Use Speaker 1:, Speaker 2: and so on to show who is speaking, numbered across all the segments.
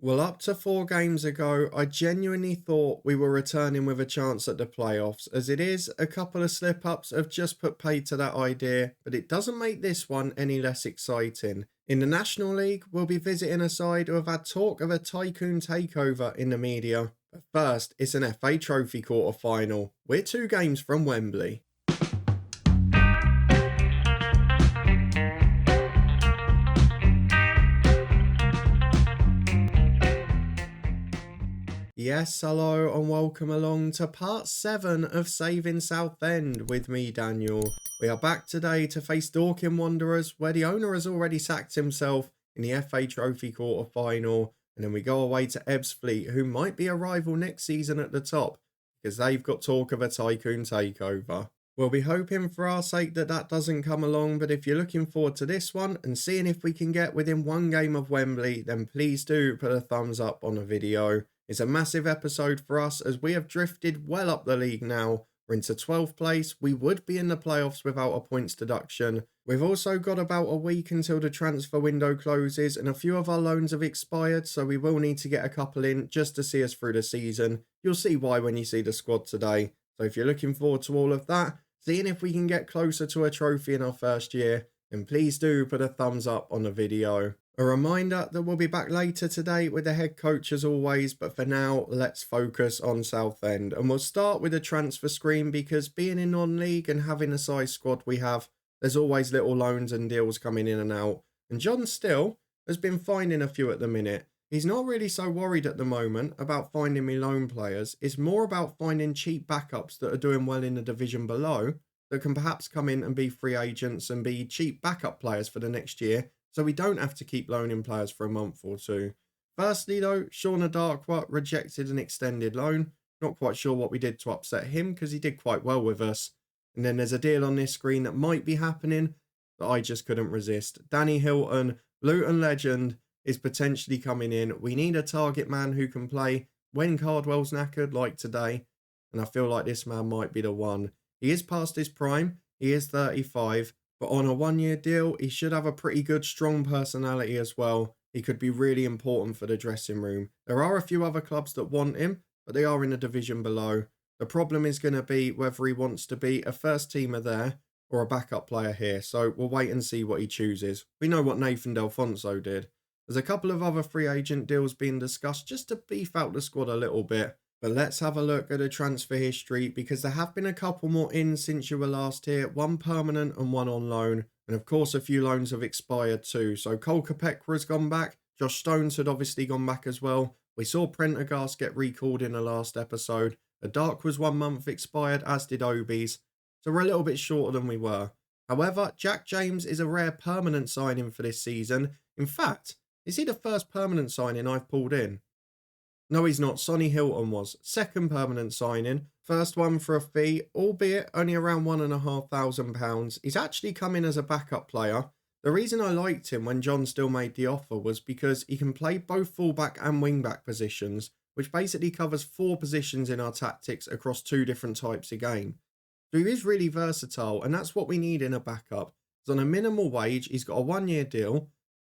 Speaker 1: Well, up to 4 games ago, I genuinely thought we were returning with a chance at the playoffs, as it is a couple of slip ups have just put paid to that idea, but it doesn't make this one any less exciting. In the National League, we'll be visiting a side who have had talk of a tycoon takeover in the media. But first, it's an FA Trophy quarter final. We're 2 games from Wembley. Yes, hello and welcome along to part 7 of Saving Southend with me, Daniel. We are back today to face Dorking Wanderers, where the owner has already sacked himself in the FA Trophy quarter final. And then we go away to Ebbsfleet, who might be a rival next season at the top, because they've got talk of a tycoon takeover. We'll be hoping for our sake that that doesn't come along, but if you're looking forward to this one and seeing if we can get within 1 game of Wembley, then please do put a thumbs up on the video. It's a massive episode for us as we have drifted well up the league now. We're into 12th place. We would be in the playoffs without a points deduction. We've also got about a week until the transfer window closes and a few of our loans have expired, so we will need to get a couple in just to see us through the season. You'll see why when you see the squad today. So if you're looking forward to all of that, seeing if we can get closer to a trophy in our first year, then please do put a thumbs up on the video. A reminder that we'll be back later today with the head coach as always, but for now, let's focus on Southend. And we'll start with a transfer screen because being in non-league and having the size squad we have, there's always little loans and deals coming in and out. And John Still has been finding a few at the minute. He's not really so worried at the moment about finding me loan players. It's more about finding cheap backups that are doing well in the division below that can perhaps come in and be free agents and be cheap backup players for the next year, so we don't have to keep loaning players for a month or two. Firstly though, Shauna Darkwa rejected an extended loan. Not quite sure what we did to upset him because he did quite well with us. And then there's a deal on this screen that might be happening that I just couldn't resist. Danny Hilton, Luton legend, is potentially coming in. We need a target man who can play when Cardwell's knackered like today. And I feel like this man might be the one. He is past his prime. He is 35. But on a 1-year deal, he should have a pretty good, strong personality as well. He could be really important for the dressing room. There are a few other clubs that want him, but they are in the division below. The problem is going to be whether he wants to be a first teamer there or a backup player here. So we'll wait and see what he chooses. We know what Nathan Delfonso did. There's a couple of other free agent deals being discussed just to beef out the squad a little bit. But let's have a look at the transfer history because there have been a couple more in since you were last here. 1 permanent and 1 on loan. And of course a few loans have expired too. So Cole Kopekra has gone back. Josh Stones had obviously gone back as well. We saw Prendergast get recalled in the last episode. The Dark was 1 month expired, as did Obi's. So we're a little bit shorter than we were. However, Jack James is a rare permanent signing for this season. In fact, is he the first permanent signing I've pulled in? No, he's not. Sonny Hilton was. Second permanent signing. First one for a fee, albeit only around £1,500. He's actually come in as a backup player. The reason I liked him when John Still made the offer was because he can play both fullback and wingback positions, which basically covers 4 positions in our tactics across 2 different types of game. So he is really versatile, and that's what we need in a backup. He's on a minimal wage, he's got a 1-year deal, and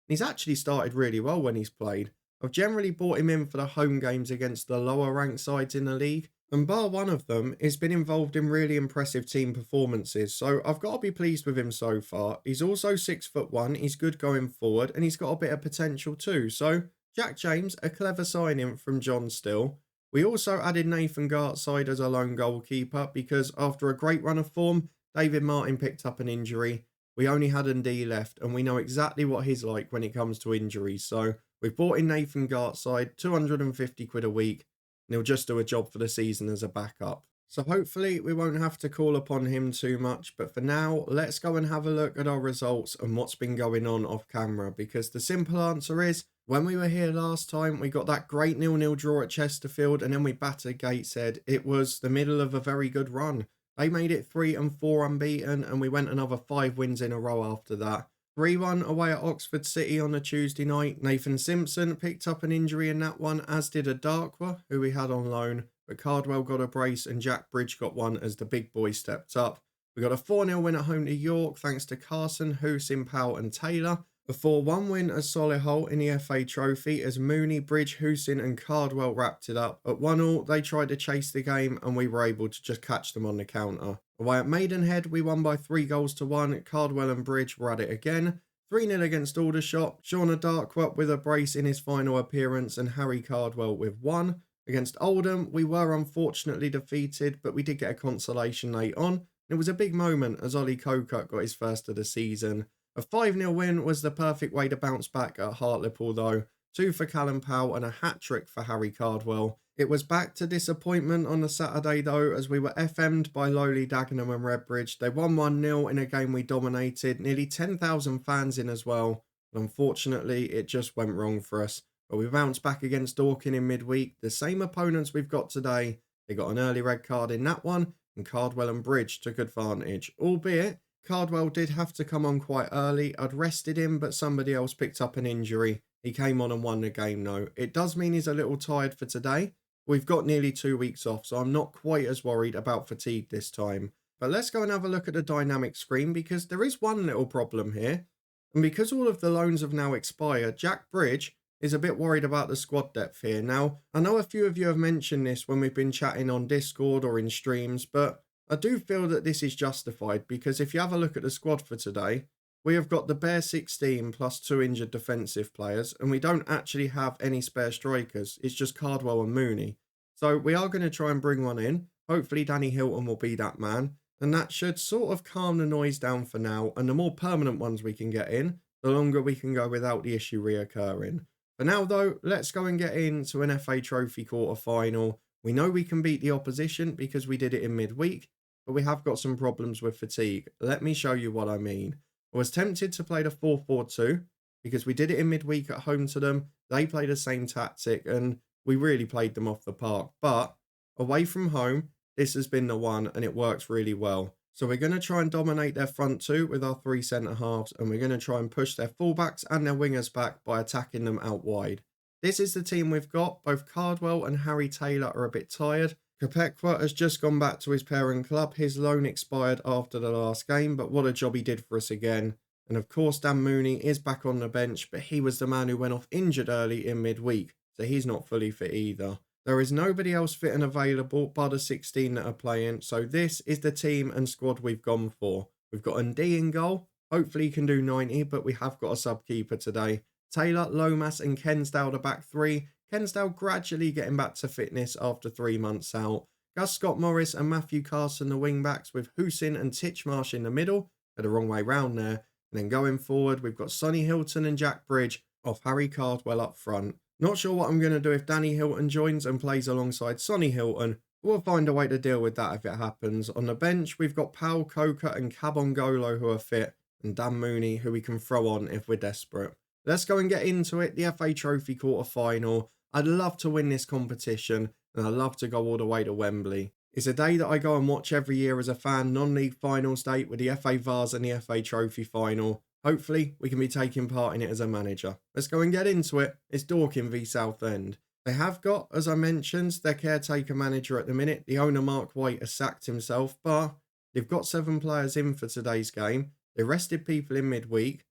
Speaker 1: he's actually started really well when he's played. I've generally brought him in for the home games against the lower ranked sides in the league, and bar one of them, he's been involved in really impressive team performances, so I've got to be pleased with him so far. He's also 6'1", he's good going forward, and he's got a bit of potential too. So Jack James, a clever signing from John Still. We also added Nathan Gartside as a lone goalkeeper because after a great run of form, David Martin picked up an injury. We only had Ndee left, and we know exactly what he's like when it comes to injuries, so we've brought in Nathan Gartside, 250 quid a week, and he'll just do a job for the season as a backup. So hopefully we won't have to call upon him too much, but for now, let's go and have a look at our results and what's been going on off camera, because the simple answer is, when we were here last time, we got that great 0-0 draw at Chesterfield, and then we battered Gateshead. It was the middle of a very good run. They made it 3 and 4 unbeaten, and we went another 5 wins in a row after that. 3-1 away at Oxford City on a Tuesday night. Nathan Simpson picked up an injury in that one, as did a Darkwa, who we had on loan. But Cardwell got a brace and Jack Bridge got one as the big boy stepped up. We got a 4-0 win at home to York thanks to Carson, Husin, Powell and Taylor. The 4-1 win as Solihull in the FA Trophy as Mooney, Bridge, Hoosin and Cardwell wrapped it up. At 1-1, they tried to chase the game and we were able to just catch them on the counter. Away at Maidenhead, we won by 3-1. Cardwell and Bridge were at it again. 3-0 against Aldershot. Shauna Darkwa with a brace in his final appearance and Harry Cardwell with 1. Against Oldham, we were unfortunately defeated, but we did get a consolation late on. It was a big moment as Ollie Kokut got his first of the season. A 5-0 win was the perfect way to bounce back at Hartlepool though. 2 for Callum Powell and a hat-trick for Harry Cardwell. It was back to disappointment on the Saturday though, as we were FM'd by lowly Dagenham and Redbridge. They won 1-0 in a game we dominated, nearly 10,000 fans in as well. But unfortunately, it just went wrong for us. But we bounced back against Dorking in midweek. The same opponents we've got today. They got an early red card in that one, and Cardwell and Bridge took advantage. Albeit, Cardwell did have to come on quite early. I'd rested him, but somebody else picked up an injury. He came on and won the game though. It does mean he's a little tired for today. We've got nearly 2 weeks off, so I'm not quite as worried about fatigue this time. But let's go and have a look at the dynamic screen, because there is one little problem here. And because all of the loans have now expired, Jack Bridge is a bit worried about the squad depth here. Now, I know a few of you have mentioned this when we've been chatting on Discord or in streams, but I do feel that this is justified, because if you have a look at the squad for today, we have got the bare 16 plus 2 injured defensive players, and we don't actually have any spare strikers. It's just Cardwell and Mooney. So we are going to try and bring one in. Hopefully Danny Hilton will be that man, and that should sort of calm the noise down for now, and the more permanent ones we can get in, the longer we can go without the issue reoccurring. For now though, let's go and get into an FA Trophy quarter-final. We know we can beat the opposition because we did it in midweek, but we have got some problems with fatigue. Let me show you what I mean. I was tempted to play the 4-4-2 because we did it in midweek at home to them. They play the same tactic and we really played them off the park. But away from home, this has been the one and it works really well. So we're going to try and dominate their front two with our 3 centre-halves, and we're going to try and push their fullbacks and their wingers back by attacking them out wide. This is the team we've got. Both Cardwell and Harry Taylor are a bit tired. Kopekwa has just gone back to his parent club. His loan expired after the last game, but what a job he did for us again. And of course, Dan Mooney is back on the bench, but he was the man who went off injured early in midweek, so he's not fully fit either. There is nobody else fit and available bar the 16 that are playing, so this is the team and squad we've gone for. We've got Ndee in goal. Hopefully he can do 90, but we have got a sub-keeper today. Taylor, Lomas and Kensdale the back three. Kensdale gradually getting back to fitness after 3 months out. Gus Scott Morris and Matthew Carson the wing backs, with Hoosin and Titchmarsh in the middle. They're the wrong way round there. And then going forward, we've got Sonny Hilton and Jack Bridge off Harry Cardwell up front. Not sure what I'm going to do if Danny Hilton joins and plays alongside Sonny Hilton. We'll find a way to deal with that if it happens. On the bench, we've got Powell, Coker and Cabongolo who are fit, and Dan Mooney who we can throw on if we're desperate. Let's go and get into it. The FA Trophy quarter-final. I'd love to win this competition, and I'd love to go all the way to Wembley. It's a day that I go and watch every year as a fan, non-league finals date with the FA Vars and the FA Trophy final. Hopefully, we can be taking part in it as a manager. Let's go and get into it. It's Dorking v Southend. They have got, as I mentioned, their caretaker manager at the minute. The owner, Mark White, has sacked himself, but they've got 7 players in for today's game. They rested people in midweek.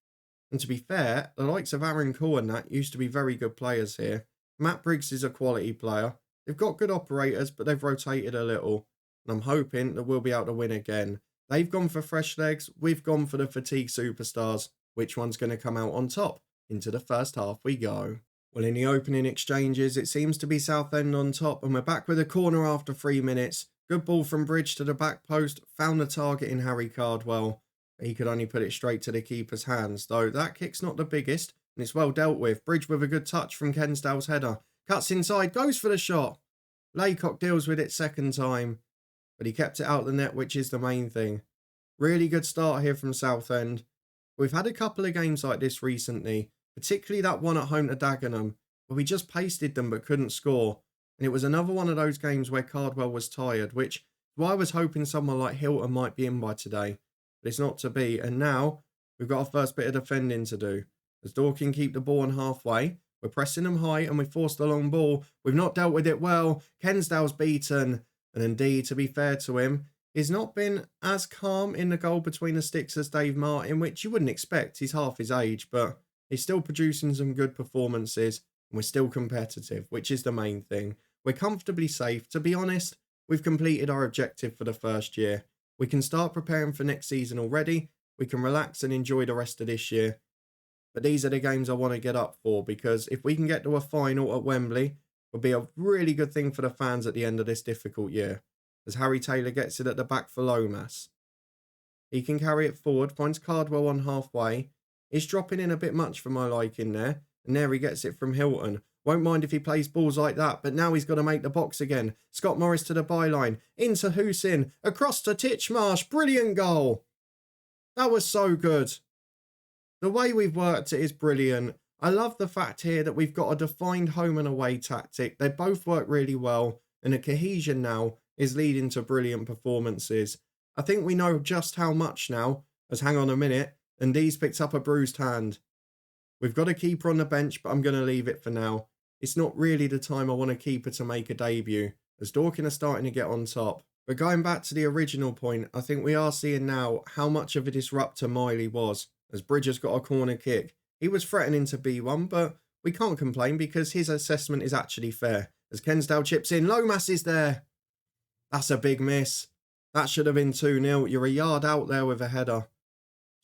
Speaker 1: And to be fair, the likes of Aaron Cole and that used to be very good players here. Matt Briggs is a quality player. They've got good operators, but they've rotated a little. And I'm hoping that we'll be able to win again. They've gone for fresh legs. We've gone for the fatigue superstars. Which one's going to come out on top? Into the first half we go. Well, in the opening exchanges, it seems to be Southend on top, and we're back with a corner after 3 minutes. Good ball from Bridge to the back post. Found the target in Harry Cardwell. He could only put it straight to the keeper's hands, though that kick's not the biggest, and it's well dealt with. Bridge with a good touch from Kensdale's header. Cuts inside, goes for the shot. Laycock deals with it second time, but he kept it out the net, which is the main thing. Really good start here from Southend. We've had a couple of games like this recently, particularly that one at home to Dagenham, where we just pasted them but couldn't score. And it was another one of those games where Cardwell was tired, which is why I was hoping someone like Hilton might be in by today. But it's not to be, and now we've got our first bit of defending to do. As Dorking keep the ball on halfway, we're pressing them high and we forced the long ball. We've not dealt with it well. Kensdale's beaten, and indeed, to be fair to him, he's not been as calm in the goal between the sticks as Dave Martin, which you wouldn't expect. He's half his age, but He's still producing some good performances, and we're still competitive, which is the main thing. We're comfortably safe. To be honest, we've completed our objective for the first year. We can start preparing for next season already. We can relax and enjoy the rest of this year. But these are the games I want to get up for, because if we can get to a final at Wembley, it will be a really good thing for the fans at the end of this difficult year. As Harry Taylor gets it at the back for Lomas. He can carry it forward, finds Cardwell on halfway. He's dropping in a bit much for my liking there. And there he gets it from Hilton. Won't mind if he plays balls like that, but now he's got to make the box again. Scott Morris to the byline. Into Husin. Across to Titchmarsh. Brilliant goal. That was so good. The way we've worked it is brilliant. I love the fact here that we've got a defined home and away tactic. They both work really well, and the cohesion now is leading to brilliant performances. I think we know just how much now, as hang on a minute, and Dees picks up a bruised hand. We've got a keeper on the bench, but I'm going to leave it for now. It's not really the time I want a keeper to make a debut, as Dorking are starting to get on top. But going back to the original point, I think we are seeing now how much of a disruptor Miley was, as Bridges got a corner kick. He was threatening to be one, but we can't complain because his assessment is actually fair. As Kensdale chips in, Lomas is there. That's a big miss. That should have been 2-0. You're a yard out there with a header.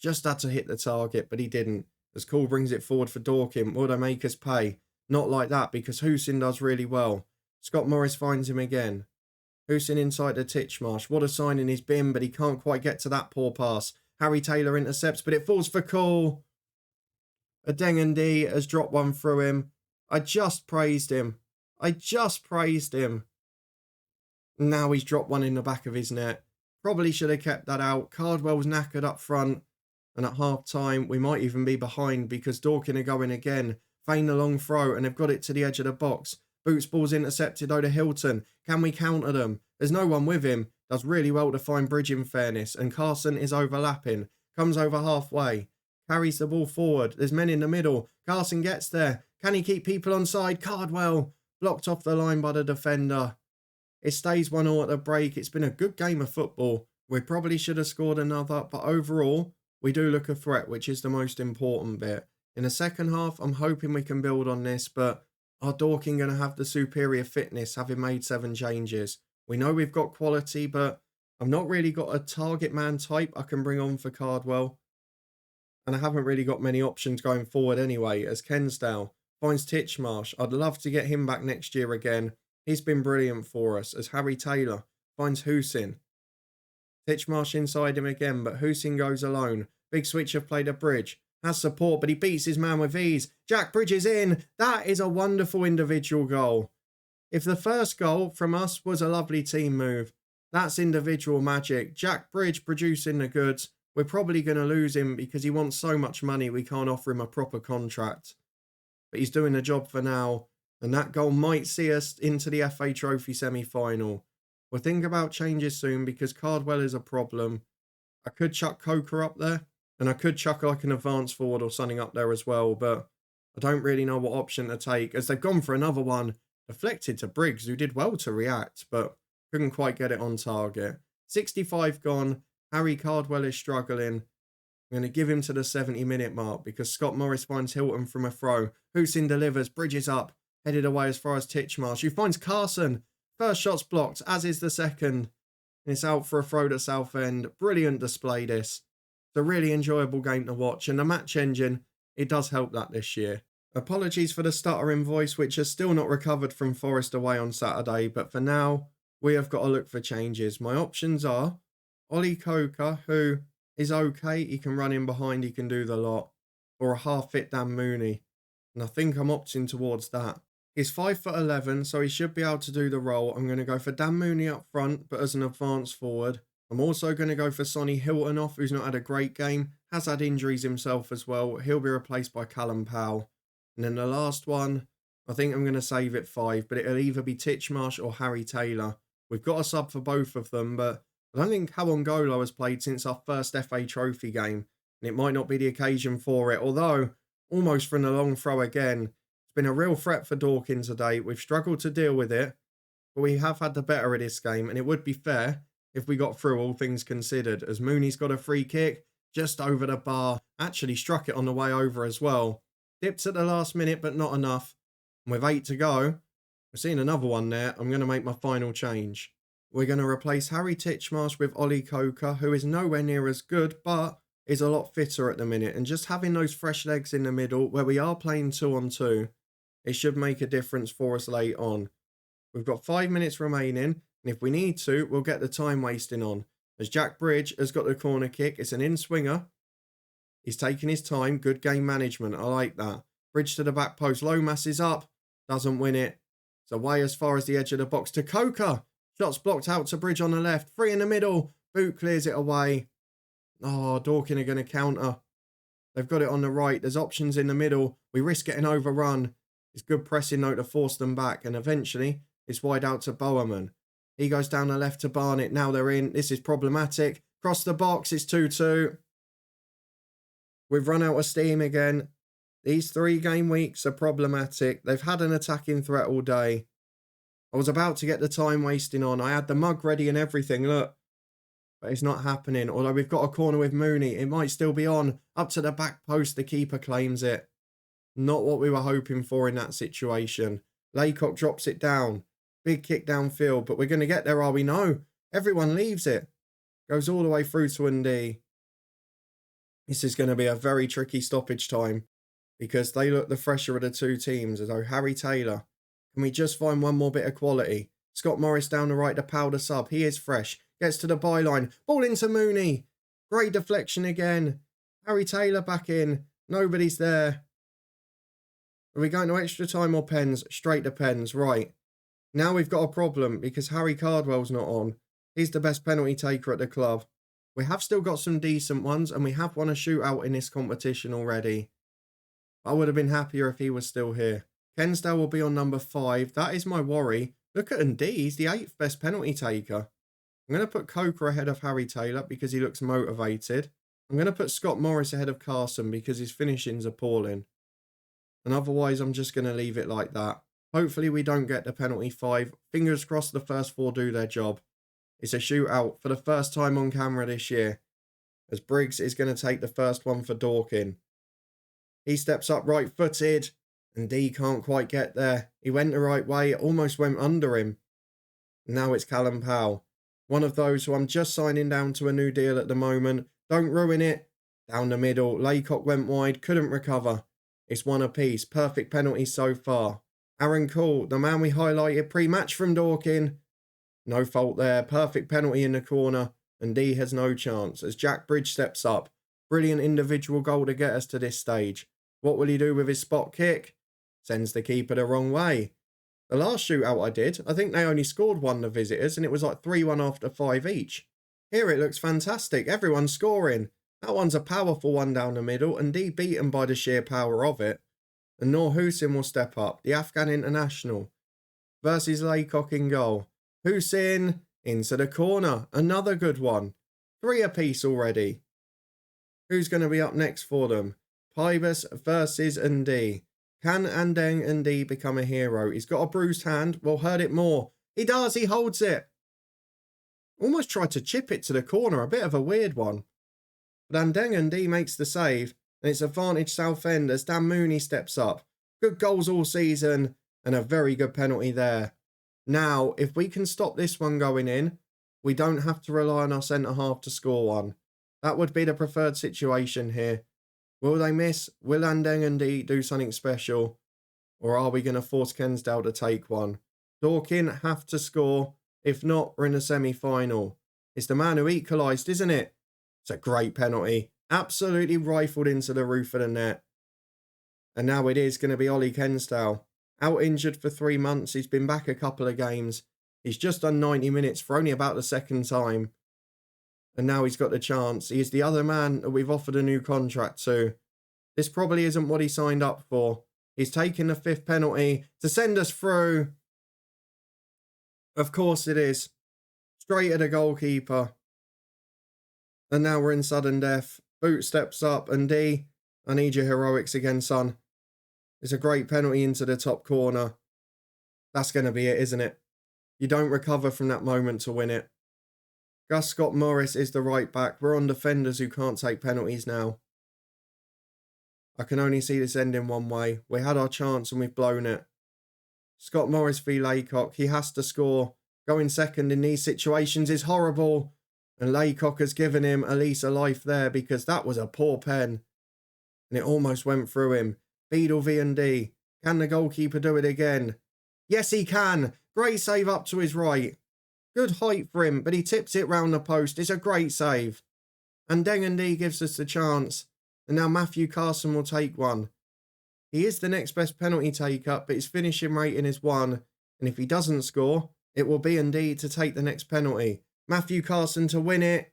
Speaker 1: Just had to hit the target, but he didn't. As Cole brings it forward for Dorking, will they make us pay? Not like that, because Husin does really well. Scott Morris finds him again. Husin inside the Titchmarsh. What a sign in his bin, but he can't quite get to that poor pass. Harry Taylor intercepts, but it falls for Cole. Adengendi has dropped one through him. I just praised him. Now he's dropped one in the back of his net. Probably should have kept that out. Cardwell's knackered up front. And at half time, we might even be behind because Dorking are going again. Feign the long throw, and they've got it to the edge of the box. Boots ball's intercepted over Hilton. Can we counter them? There's no one with him. Does really well to find Bridge in fairness. And Carson is overlapping. Comes over halfway. Carries the ball forward. There's men in the middle. Carson gets there. Can he keep people onside? Cardwell. Blocked off the line by the defender. It stays 1-1 at the break. It's been a good game of football. We probably should have scored another, but overall, we do look a threat, which is the most important bit. In the second half, I'm hoping we can build on this, but are Dorking going to have the superior fitness, having made 7 changes? We know we've got quality, but I've not really got a target man type I can bring on for Cardwell. And I haven't really got many options going forward anyway, as Kensdale finds Titchmarsh. I'd love to get him back next year again. He's been brilliant for us, as Harry Taylor finds Husin. Titchmarsh inside him again, but Husin goes alone. Big switch of play to Bridge. Has support, but he beats his man with ease. Jack Bridge is in. That is a wonderful individual goal. If the first goal from us was a lovely team move, that's individual magic. Jack Bridge producing the goods. We're probably going to lose him because he wants so much money we can't offer him a proper contract. But he's doing the job for now, and that goal might see us into the FA Trophy semi-final. We'll think about changes soon because Cardwell is a problem. I could chuck Coker up there, and I could chuck like an advance forward or something up there as well, but I don't really know what option to take, as they've gone for another one. Deflected to Briggs, who did well to react, but couldn't quite get it on target. 65 gone. Harry Cardwell is struggling. I'm going to give him to the 70-minute mark because Scott Morris finds Hilton from a throw. Husin delivers. Bridges up. Headed away as far as Titchmarsh, who finds Carson. First shot's blocked, as is the second. And it's out for a throw to Southend. Brilliant display this. It's a really enjoyable game to watch. And the match engine, it does help that this year. Apologies for the stuttering voice, which has still not recovered from Forest away on Saturday. But for now, we have got to look for changes. My options are Ollie Coker, who is okay. He can run in behind. He can do the lot. Or a half-fit Dan Mooney. And I think I'm opting towards that. He's 5'11", so he should be able to do the role. I'm going to go for Dan Mooney up front, but as an advance forward. I'm also going to go for Sonny Hilton off, who's not had a great game. Has had injuries himself as well. He'll be replaced by Callum Powell. And then the last one, I think I'm going to save it 5, but it'll either be Titchmarsh or Harry Taylor. We've got a sub for both of them, but I don't think Hawangolo has played since our first FA Trophy game. And it might not be the occasion for it, although almost from the long throw again. Been a real threat for Dorking today. We've struggled to deal with it, but we have had the better of this game, and it would be fair if we got through, all things considered, as Mooney's got a free kick just over the bar. Actually struck it on the way over as well. Dipped at the last minute, but not enough. And with 8 to go, we're seeing another one there. I'm going to make my final change. We're going to replace Harry Titchmarsh with Ollie Coker, who is nowhere near as good, but is a lot fitter at the minute. And just having those fresh legs in the middle, where we are playing 2-on-2, it should make a difference for us late on. We've got 5 minutes remaining, and if we need to, we'll get the time wasting on. As Jack Bridge has got the corner kick, it's an in-swinger. He's taking his time, good game management, I like that. Bridge to the back post, Lomas is up, doesn't win it. It's away as far as the edge of the box to Coker. Shots blocked out to Bridge on the left, free in the middle, Boot clears it away. Oh, Dorking are going to counter. They've got it on the right, there's options in the middle, we risk getting overrun. It's good pressing though to force them back, and eventually it's wide out to Bowerman. He goes down the left to Barnett, now they're in, this is problematic. Cross the box, it's 2-2. We've run out of steam again. These 3 game weeks are problematic. They've had an attacking threat all day. I was about to get the time wasting on. I had the mug ready and everything, look. But it's not happening. Although we've got a corner with Mooney. It might still be on. Up to the back post, the keeper claims it. Not what we were hoping for in that situation. Laycock drops it down. Big kick downfield. But we're going to get there, are we? No. Everyone leaves it. Goes all the way through to Ndee. This is going to be a very tricky stoppage time, because they look the fresher of the 2 teams. As though Harry Taylor, can we just find one more bit of quality? Scott Morris down the right to Powder sub. He is fresh. Gets to the byline. Ball into Mooney. Great deflection again. Harry Taylor back in. Nobody's there. Are we going to extra time or pens? Straight to pens. Right. Now we've got a problem because Harry Cardwell's not on. He's the best penalty taker at the club. We have still got some decent ones, and we have won a shootout in this competition already. I would have been happier if he was still here. Kensdale will be on number 5. That is my worry. Look at Ndee. He's the 8th best penalty taker. I'm going to put Coker ahead of Harry Taylor because he looks motivated. I'm going to put Scott Morris ahead of Carson because his finishing's appalling. And otherwise, I'm just going to leave it like that. Hopefully, we don't get the penalty 5. Fingers crossed the first 4 do their job. It's a shootout for the first time on camera this year, as Briggs is going to take the first one for Dorking. He steps up right-footed, and Ndee can't quite get there. He went the right way, it almost went under him. Now it's Callum Powell, one of those who I'm just signing down to a new deal at the moment. Don't ruin it. Down the middle, Laycock went wide, couldn't recover. It's 1 apiece, perfect penalty so far. Aaron Cole, the man we highlighted pre-match from Dorking. No fault there, perfect penalty in the corner, and Ndee has no chance as Jack Bridge steps up. Brilliant individual goal to get us to this stage. What will he do with his spot kick? Sends the keeper the wrong way. The last shootout I did, I think they only scored 1, the visitors, and it was like 3-1 after 5 each. Here it looks fantastic, everyone's scoring. That one's a powerful one down the middle, and Ndee beaten by the sheer power of it. And Noor Hussein will step up, the Afghan international, versus Laycock in goal. Hussein into the corner. Another good one. 3 apiece already. Who's going to be up next for them? Pybus versus Ndee. Can Andeng Ndee become a hero? He's got a bruised hand. We'll hurt it more. He does. He holds it. Almost tried to chip it to the corner. A bit of a weird one. But Andeng Ndee makes the save. And it's advantage Southend as Dan Mooney steps up. Good goals all season. And a very good penalty there. Now, if we can stop this one going in, we don't have to rely on our centre-half to score one. That would be the preferred situation here. Will they miss? Will Andeng Ndee do something special? Or are we going to force Kensdale to take one? Dorking have to score. If not, we're in the semi-final. It's the man who equalised, isn't it? It's a great penalty. Absolutely rifled into the roof of the net. And now it is going to be Ollie Kensdale. Out injured for 3 months, he's been back a couple of games. He's just done 90 minutes for only about the 2nd time. And now he's got the chance. He is the other man that we've offered a new contract to. This probably isn't what he signed up for. He's taken the 5th penalty to send us through. Of course it is. Straight at the goalkeeper. And now we're in sudden death. Boot steps up. Ndee, I need your heroics again, son. It's a great penalty into the top corner. That's going to be it, isn't it? You don't recover from that moment to win it. Gus Scott Morris is the right back. We're on defenders who can't take penalties now. I can only see this ending one way. We had our chance and we've blown it. Scott Morris v Laycock. He has to score. Going second in these situations is horrible. And Laycock has given him at least a life there because that was a poor pen. And it almost went through him. Beadle V&D. Can the goalkeeper do it again? Yes, he can. Great save up to his right. Good height for him, but he tips it round the post. It's a great save. And Deng&D gives us the chance. And now Matthew Carson will take one. He is the next best penalty taker, but his finishing rating is 1. And if he doesn't score, it will be indeed to take the next penalty. Matthew Carson to win it.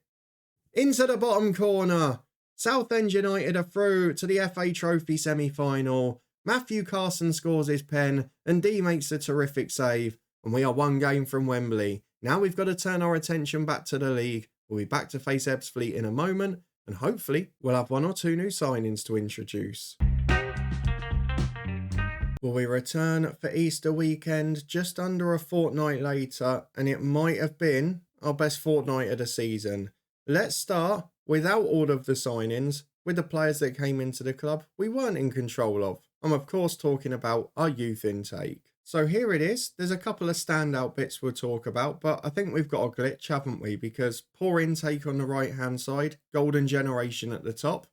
Speaker 1: Into the bottom corner. Southend United are through to the FA Trophy semi-final. Matthew Carson scores his pen and D makes a terrific save. And we are one game from Wembley. Now we've got to turn our attention back to the league. We'll be back to face Ebbsfleet in a moment. And hopefully we'll have 1 or 2 new signings to introduce. Will we return for Easter weekend just under a fortnight later, and it might have been our best fortnight of the season. Let's start, without all of the signings, with the players that came into the club we weren't in control of. I'm of course talking about our youth intake. So here it is. There's a couple of standout bits we'll talk about, but I think we've got a glitch, haven't we? Because poor intake on the right-hand side, golden generation at the top.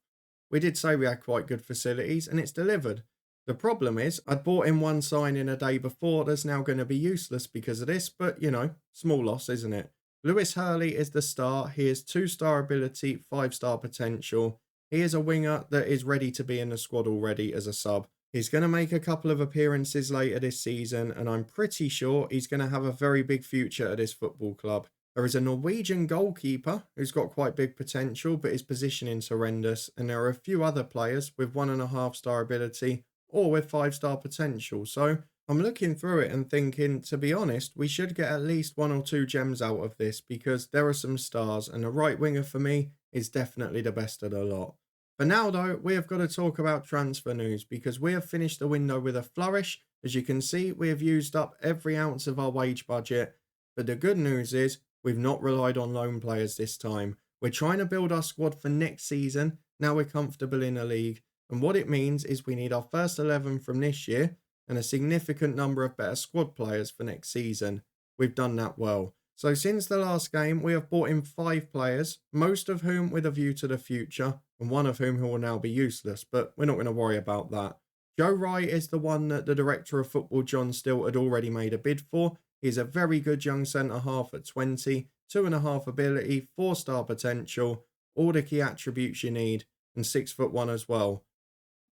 Speaker 1: We did say we had quite good facilities, and it's delivered. The problem is, I'd bought in one signing a day before that's now going to be useless because of this, but, you know, small loss, isn't it? Lewis Hurley is the star. He is 2-star ability, 5-star potential. He is a winger that is ready to be in the squad already as a sub. He's going to make a couple of appearances later this season, and I'm pretty sure he's going to have a very big future at this football club. There is a Norwegian goalkeeper who's got quite big potential, but his positioning's horrendous, and there are a few other players with 1.5-star ability or with 5-star potential. So I'm looking through it and thinking, to be honest, we should get at least 1 or 2 gems out of this because there are some stars, and the right winger for me is definitely the best of the lot. For now though, we have got to talk about transfer news because we have finished the window with a flourish. As you can see, we have used up every ounce of our wage budget. But the good news is we've not relied on loan players this time. We're trying to build our squad for next season. Now we're comfortable in the league. And what it means is we need our first 11 from this year and a significant number of better squad players for next season. We've done that well. So since the last game, we have brought in 5 players, most of whom with a view to the future, and one of whom who will now be useless, but we're not going to worry about that. Joe Wright is the one that the Director of Football, John Still, had already made a bid for. He's a very good young centre-half at 20, 2.5 ability, 4-star potential, all the key attributes you need, and 6'1" as well.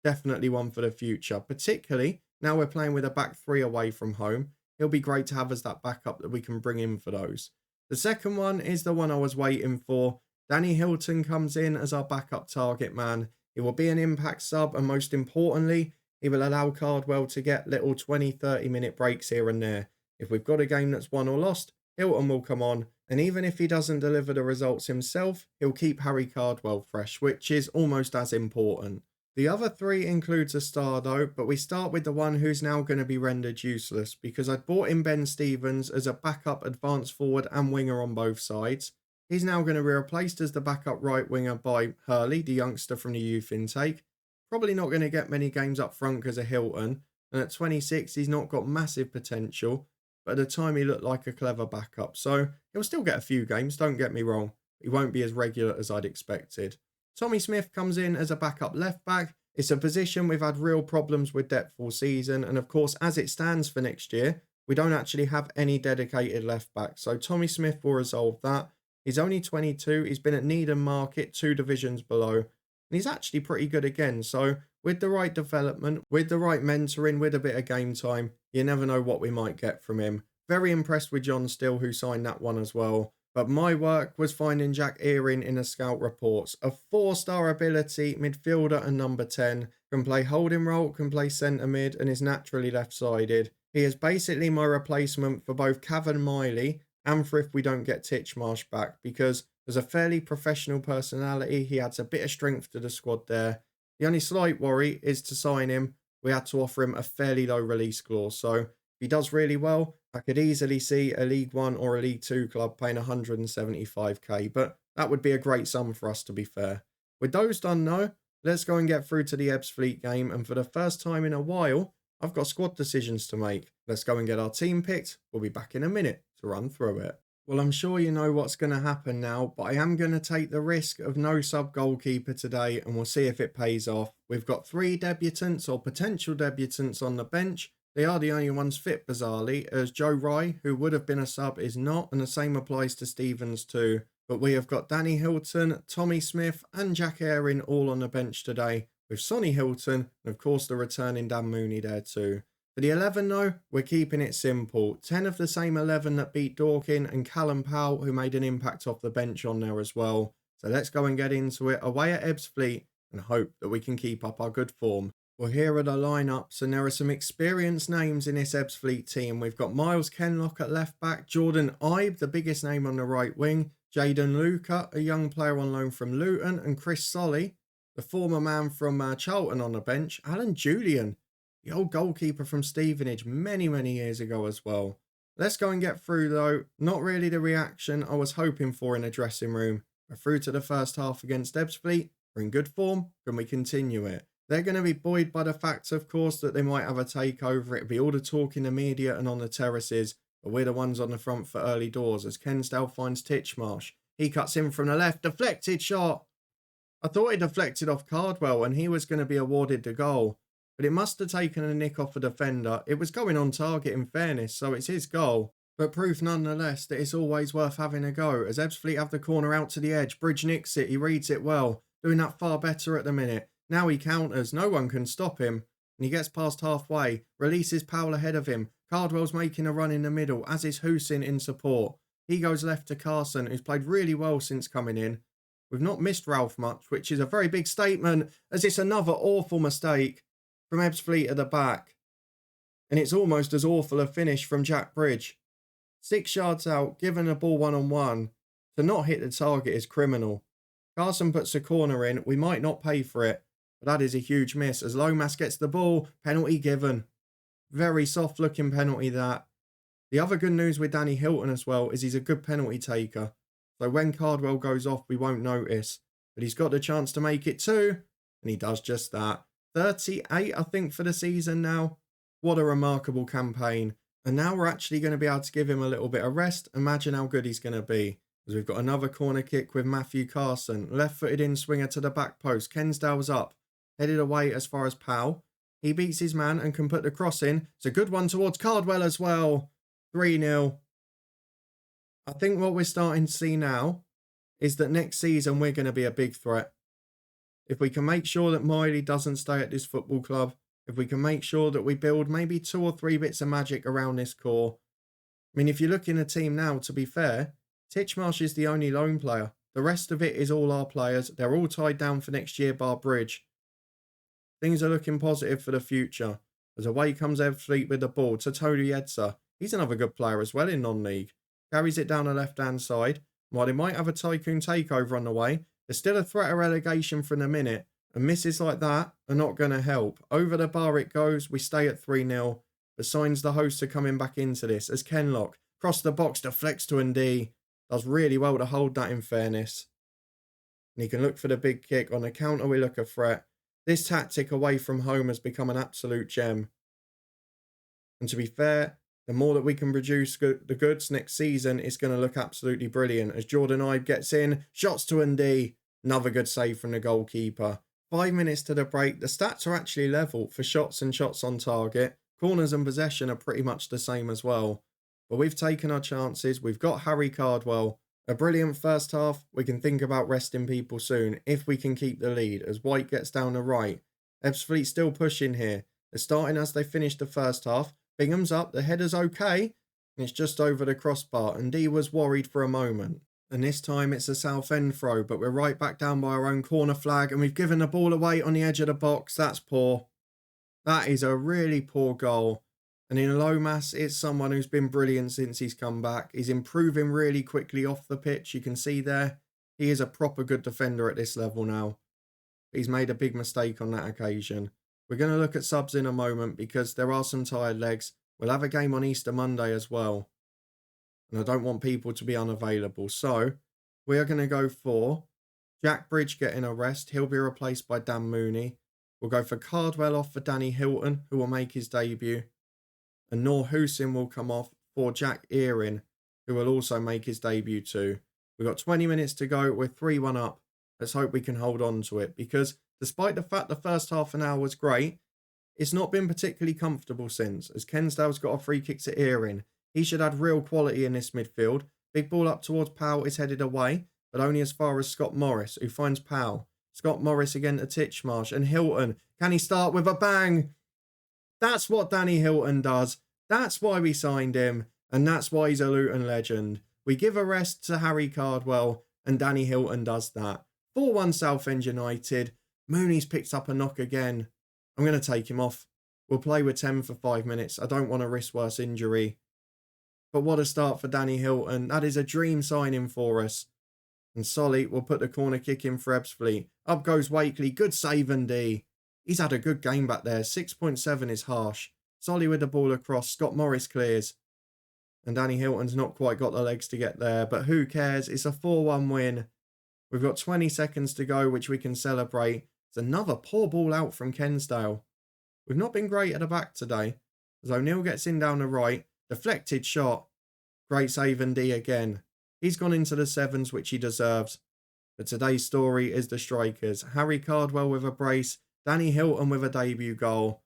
Speaker 1: Definitely one for the future, particularly now we're playing with a back 3 away from home. It'll be great to have as that backup that we can bring in for those. The second one is the one I was waiting for. Danny Hilton comes in as our backup target man. He will be an impact sub, and most importantly, he will allow Cardwell to get little 20-30 minute breaks here and there. If we've got a game that's won or lost, Hilton will come on, and even if he doesn't deliver the results himself, he'll keep Harry Cardwell fresh, which is almost as important. The other 3 includes a star though, but we start with the one who's now going to be rendered useless because I'd bought in Ben Stevens as a backup advance forward and winger on both sides. He's now going to be replaced as the backup right winger by Hurley, the youngster from the youth intake. Probably not going to get many games up front because of Hilton, and at 26 he's not got massive potential, but at the time he looked like a clever backup, so he'll still get a few games, don't get me wrong. He won't be as regular as I'd expected. Tommy Smith comes in as a backup left back. It's a position we've had real problems with depth all season, and of course as it stands for next year, we don't actually have any dedicated left back, so Tommy Smith will resolve that. He's only 22, he's been at Needham Market, 2 divisions below, and he's actually pretty good again, so with the right development, with the right mentoring, with a bit of game time, you never know what we might get from him. Very impressed with John Still, who signed that one as well. But my work was finding Jack Earing in the scout reports. A 4-star ability, midfielder and number 10. Can play holding role, can play centre mid, and is naturally left-sided. He is basically my replacement for both Cavan Miley and for if we don't get Titchmarsh back, because as a fairly professional personality, he adds a bit of strength to the squad there. The only slight worry is to sign him, we had to offer him a fairly low release clause, so if he does really well, I could easily see a League 1 or a League 2 club paying 175k, but that would be a great sum for us, to be fair. With those done though, Let's go and get through to the Ebbsfleet game, and for the first time in a while, I've got squad decisions to make. Let's go and get our team picked. We'll be back in a minute to run through it. Well, I'm sure you know what's going to happen now, but I am going to take the risk of no sub-goalkeeper today, and we'll see if it pays off. We've got 3 debutants or potential debutants on the bench. They are the only ones fit, bizarrely, as Joe Rye, who would have been a sub, is not, and the same applies to Stevens too. But we have got Danny Hilton, Tommy Smith and Jack Ayring all on the bench today, with Sonny Hilton and of course the returning Dan Mooney there too. For the 11 though, we're keeping it simple. 10 of the same 11 that beat Dorking, and Callum Powell, who made an impact off the bench, on there as well. So let's go and get into it away at Ebbsfleet and hope that we can keep up our good form. Well, here are the lineups, and there are some experienced names in this Ebbsfleet team. We've got Miles Kenlock at left back, Jordan Ibe, the biggest name on the right wing, Jaden Luca, a young player on loan from Luton, and Chris Solly, the former man from Charlton, on the bench. Alan Julian, the old goalkeeper from Stevenage many years ago as well. Let's go and get through though. Not really the reaction I was hoping for in the dressing room. We're through to the first half against Ebbsfleet. We're in good form. Can we continue it? They're going to be buoyed by the fact, of course, that they might have a takeover. It'll be all the talk in the media and on the terraces, but we're the ones on the front for early doors as Kensdale finds Titchmarsh. He cuts in from the left. Deflected shot. I thought he deflected off Cardwell and he was going to be awarded the goal, but it must have taken a nick off a defender. It was going on target in fairness, so it's his goal. But proof nonetheless that it's always worth having a go, as Ebbsfleet have the corner out to the edge. Bridge nicks it. He reads it well. Doing that far better at the minute. Now he counters. No one can stop him. And he gets past halfway. Releases Powell ahead of him. Cardwell's making a run in the middle, as is Hussein in support. He goes left to Carson, who's played really well since coming in. We've not missed Ralph much, which is a very big statement, as it's another awful mistake from Ebbsfleet at the back. And it's almost as awful a finish from Jack Bridge. 6 yards out, given a ball one-on-one. To not hit the target is criminal. Carson puts a corner in. We might not pay for it, but that is a huge miss as Lomas gets the ball. Penalty given. Very soft-looking penalty that. The other good news with Danny Hilton as well is he's a good penalty taker. So when Cardwell goes off, we won't notice. But he's got the chance to make it too, and he does just that. 38, I think, for the season now. What a remarkable campaign. And now we're actually going to be able to give him a little bit of rest. Imagine how good he's going to be. Because we've got another corner kick with Matthew Carson. Left-footed in-swinger to the back post. Kensdale's up. Headed away as far as Powell. He beats his man and can put the cross in. It's a good one towards Cardwell as well. 3-0. I think what we're starting to see now is that next season we're going to be a big threat. If we can make sure that Miley doesn't stay at this football club, if we can make sure that we build maybe 2 or 3 bits of magic around this core. I mean, if you look in a team now, to be fair, Titchmarsh is the only lone player. The rest of it is all our players. They're all tied down for next year, bar Bridge. Things are looking positive for the future. As away comes Ebbsfleet with the ball to Tolu Yedza. He's another good player as well in non-league. Carries it down the left-hand side. While they might have a tycoon takeover on the way, there's still a threat of relegation for the minute. And misses like that are not going to help. Over the bar it goes. We stay at 3-0. But signs the hosts are coming back into this as Kenlock, cross the box, deflects to Ndee. Does really well to hold that in fairness. And he can look for the big kick. On the counter we look a threat. This tactic away from home has become an absolute gem. And to be fair, the more that we can produce the goods next season, it's going to look absolutely brilliant. As Jordan Ibe gets in, shots to Ndee. Another good save from the goalkeeper. 5 minutes to the break. The stats are actually level for shots and shots on target. Corners and possession are pretty much the same as well. But we've taken our chances. We've got Harry Cardwell. A brilliant first half. We can think about resting people soon if we can keep the lead as White gets down the right. Ebbsfleet still pushing here. They're starting as they finish the first half. Bingham's up. The header's okay. And it's just over the crossbar. And Dee was worried for a moment. And this time it's a Southend throw, but we're right back down by our own corner flag and we've given the ball away on the edge of the box. That's poor. That is a really poor goal. And in Lomas, it's someone who's been brilliant since he's come back. He's improving really quickly off the pitch. You can see there, he is a proper good defender at this level now. He's made a big mistake on that occasion. We're going to look at subs in a moment because there are some tired legs. We'll have a game on Easter Monday as well. And I don't want people to be unavailable. So we are going to go for Jack Bridge getting a rest. He'll be replaced by Dan Mooney. We'll go for Cardwell off for Danny Hilton, who will make his debut. And Noor Hussein will come off for Jack Earing, who will also make his debut too. We've got 20 minutes to go. We're 3-1 up. Let's hope we can hold on to it, because despite the fact the first half an hour was great, it's not been particularly comfortable since, as Kensdale's got a free kick to Earing. He should add real quality in this midfield. Big ball up towards Powell is headed away, but only as far as Scott Morris, who finds Powell. Scott Morris again to Titchmarsh, and Hilton. Can he start with a bang? That's what Danny Hilton does. That's why we signed him, and that's why he's a Luton legend. We give a rest to Harry Cardwell, and Danny Hilton does that. 4-1 Southend United. Mooney's picked up a knock again. I'm going to take him off. We'll play with 10 for 5 minutes. I don't want to risk worse injury. But what a start for Danny Hilton. That is a dream signing for us. And Solly will put the corner kick in for Ebbsfleet. Up goes Wakely. Good save, and D. He's had a good game back there. 6.7 is harsh. Solly with the ball across. Scott Morris clears. And Danny Hilton's not quite got the legs to get there. But who cares? It's a 4-1 win. We've got 20 seconds to go, which we can celebrate. It's another poor ball out from Kensdale. We've not been great at the back today. As O'Neill gets in down the right. Deflected shot. Great save, and D again. He's gone into the sevens, which he deserves. But today's story is the strikers. Harry Cardwell with a brace. Danny Hilton with a debut goal.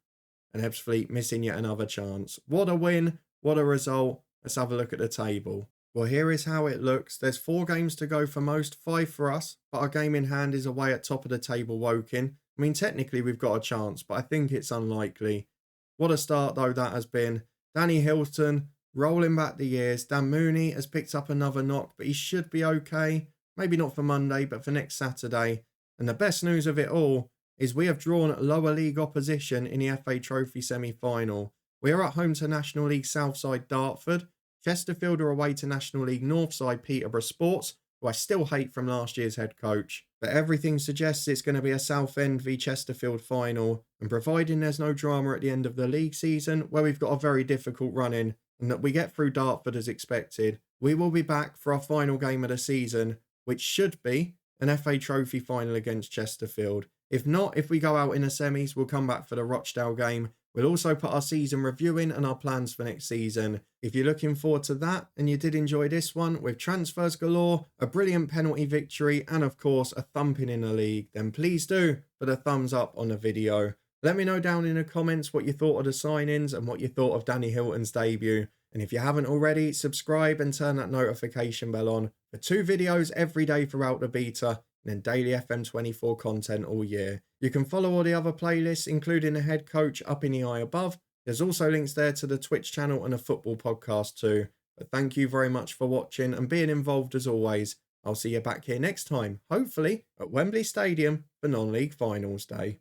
Speaker 1: And Ebbsfleet missing yet another chance. What a win. What a result. Let's have a look at the table. Well, here is how it looks. There's 4 games to go for most, 5 for us. But our game in hand is away at top of the table, Woking. I mean, technically we've got a chance, but I think it's unlikely. What a start, though, that has been. Danny Hilton rolling back the years. Dan Mooney has picked up another knock, but he should be okay. Maybe not for Monday, but for next Saturday. And the best news of it all is we have drawn lower league opposition in the FA Trophy semi-final. We are at home to National League Southside Dartford. Chesterfield are away to National League Northside Peterborough Sports, who I still hate from last year's head coach. But everything suggests it's going to be a Southend v Chesterfield final. And providing there's no drama at the end of the league season, where we've got a very difficult run in, and that we get through Dartford as expected, we will be back for our final game of the season, which should be an FA Trophy final against Chesterfield. If not, if we go out in the semis, we'll come back for the Rochdale game. We'll also put our season review in and our plans for next season. If you're looking forward to that and you did enjoy this one with transfers galore, a brilliant penalty victory, and of course a thumping in the league, then please do put a thumbs up on the video. Let me know down in the comments what you thought of the signings and what you thought of Danny Hilton's debut. And if you haven't already, subscribe and turn that notification bell on for 2 videos every day throughout the beta, and then daily FM24 content all year. You can follow all the other playlists, including the head coach, up in the eye above. There's also links there to the Twitch channel and a football podcast too. But thank you very much for watching and being involved as always. I'll see you back here next time, hopefully at Wembley Stadium for non-league finals day.